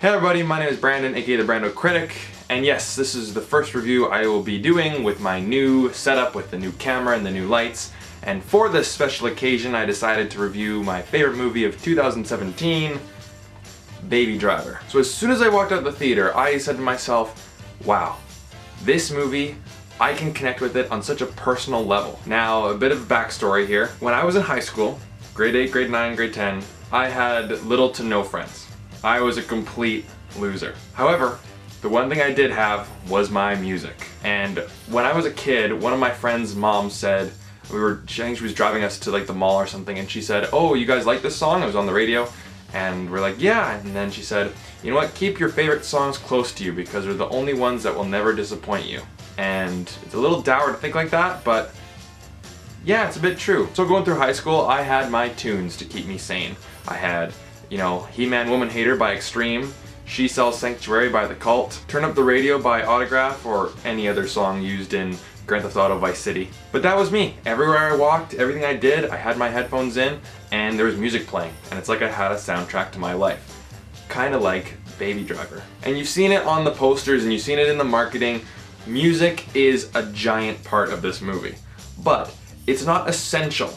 Hey everybody, my name is Brandon, aka the Brando Critic, and yes, this is the first review I will be doing with my new setup with the new camera and the new lights. And for this special occasion, I decided to review my favorite movie of 2017, Baby Driver. So as soon as I walked out the theater, I said to myself, wow, this movie, I can connect with it on such a personal level. Now, a bit of backstory here. When I was in high school, grade 8, grade 9, grade 10, I had little to no friends. I was a complete loser. However, the one thing I did have was my music. And when I was a kid, one of my friend's moms said, I think she was driving us to like the mall or something, and she said, "Oh, you guys like this song?" It was on the radio. And we're like, "Yeah." And then she said, "You know what, keep your favorite songs close to you because they're the only ones that will never disappoint you." And it's a little dour to think like that, but yeah, it's a bit true. So going through high school, I had my tunes to keep me sane. I had, you know, He-Man Woman Hater by Extreme, She Sells Sanctuary by The Cult, Turn Up the Radio by Autograph, or any other song used in Grand Theft Auto Vice City. But that was me. Everywhere I walked, everything I did, I had my headphones in and there was music playing. And it's like I had a soundtrack to my life. Kinda like Baby Driver. And you've seen it on the posters and you've seen it in the marketing. Music is a giant part of this movie. But it's not essential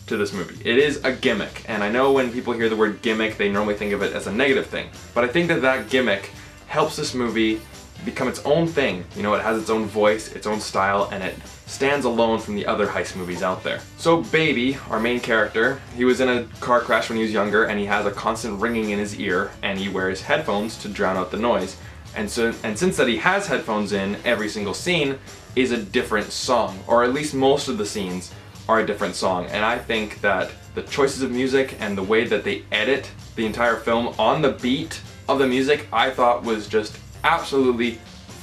to this movie. It is a gimmick, and I know when people hear the word gimmick, they normally think of it as a negative thing. But I think that that gimmick helps this movie become its own thing. You know, it has its own voice, its own style, and it stands alone from the other heist movies out there. So Baby, our main character, he was in a car crash when he was younger, and he has a constant ringing in his ear, and he wears headphones to drown out the noise. And since that he has headphones in, every single scene is a different song, or at least most of the scenes are a different song. And I think that the choices of music and the way that they edit the entire film on the beat of the music, I thought was just absolutely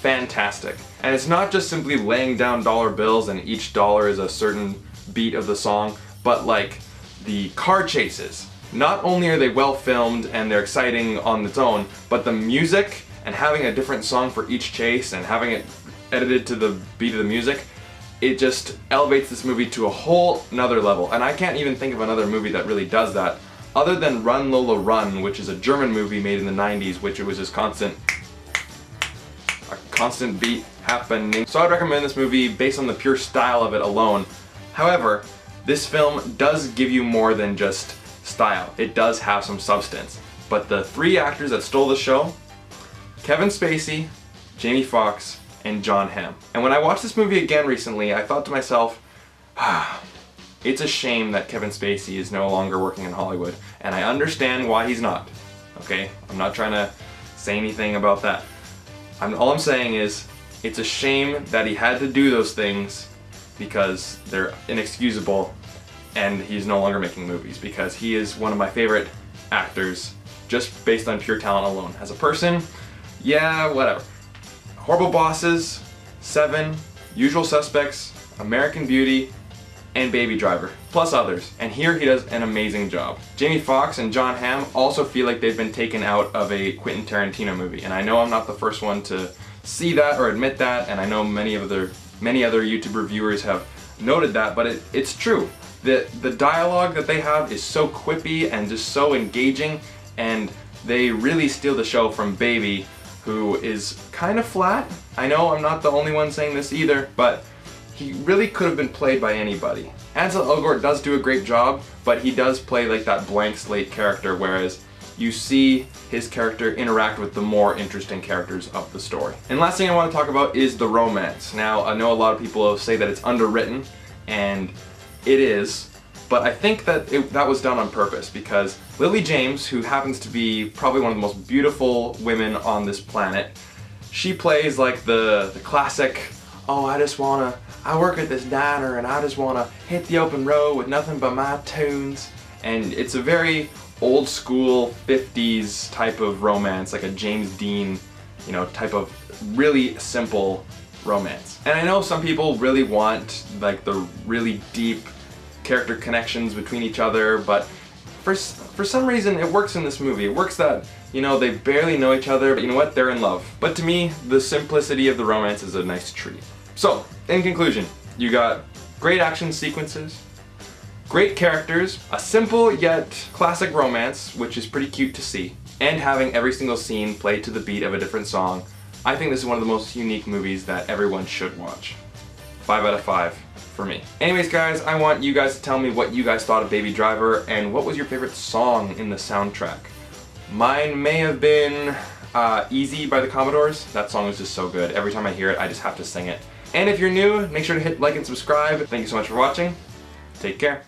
fantastic. And it's not just simply laying down dollar bills and each dollar is a certain beat of the song, but like the car chases. Not only are they well filmed and they're exciting on its own, but the music and having a different song for each chase and having it edited to the beat of the music, it just elevates this movie to a whole nother level. And I can't even think of another movie that really does that, other than Run Lola Run, which is a German movie made in the 90s, which it was just a constant beat happening. So I'd recommend this movie based on the pure style of it alone. However, this film does give you more than just style. It does have some substance. But the three actors that stole the show, Kevin Spacey, Jamie Foxx, and Jon Hamm. And when I watched this movie again recently, I thought to myself, it's a shame that Kevin Spacey is no longer working in Hollywood. And I understand why he's not. Okay? I'm not trying to say anything about that. All I'm saying is, it's a shame that he had to do those things because they're inexcusable and he's no longer making movies, because he is one of my favorite actors just based on pure talent alone. As a person, yeah, whatever. Horrible Bosses, Seven, Usual Suspects, American Beauty, and Baby Driver, plus others. And here he does an amazing job. Jamie Foxx and Jon Hamm also feel like they've been taken out of a Quentin Tarantino movie. And I know I'm not the first one to see that or admit that, and I know many other YouTube reviewers have noted that, but it's true. The dialogue that they have is so quippy and just so engaging, and they really steal the show from Baby, who is kind of flat. I know I'm not the only one saying this either, but he really could have been played by anybody. Ansel Elgort does do a great job, but he does play like that blank slate character, whereas you see his character interact with the more interesting characters of the story. And last thing I want to talk about is the romance. Now, I know a lot of people say that it's underwritten, and it is, but I think that that was done on purpose, because Lily James, who happens to be probably one of the most beautiful women on this planet, she plays like the classic, oh, I work at this diner and I just wanna hit the open road with nothing but my tunes. And it's a very old school 50s type of romance, like a James Dean, you know, type of really simple romance. And I know some people really want like the really deep character connections between each other, but for some reason it works in this movie. It works that, you know, they barely know each other, but you know what, they're in love. But to me, the simplicity of the romance is a nice treat. So, in conclusion, you got great action sequences, great characters, a simple yet classic romance, which is pretty cute to see, and having every single scene play to the beat of a different song, I think this is one of the most unique movies that everyone should watch. 5 out of 5 for me. Anyways guys, I want you guys to tell me what you guys thought of Baby Driver and what was your favorite song in the soundtrack. Mine may have been Easy by the Commodores. That song is just so good. Every time I hear it, I just have to sing it. And if you're new, make sure to hit like and subscribe. Thank you so much for watching. Take care.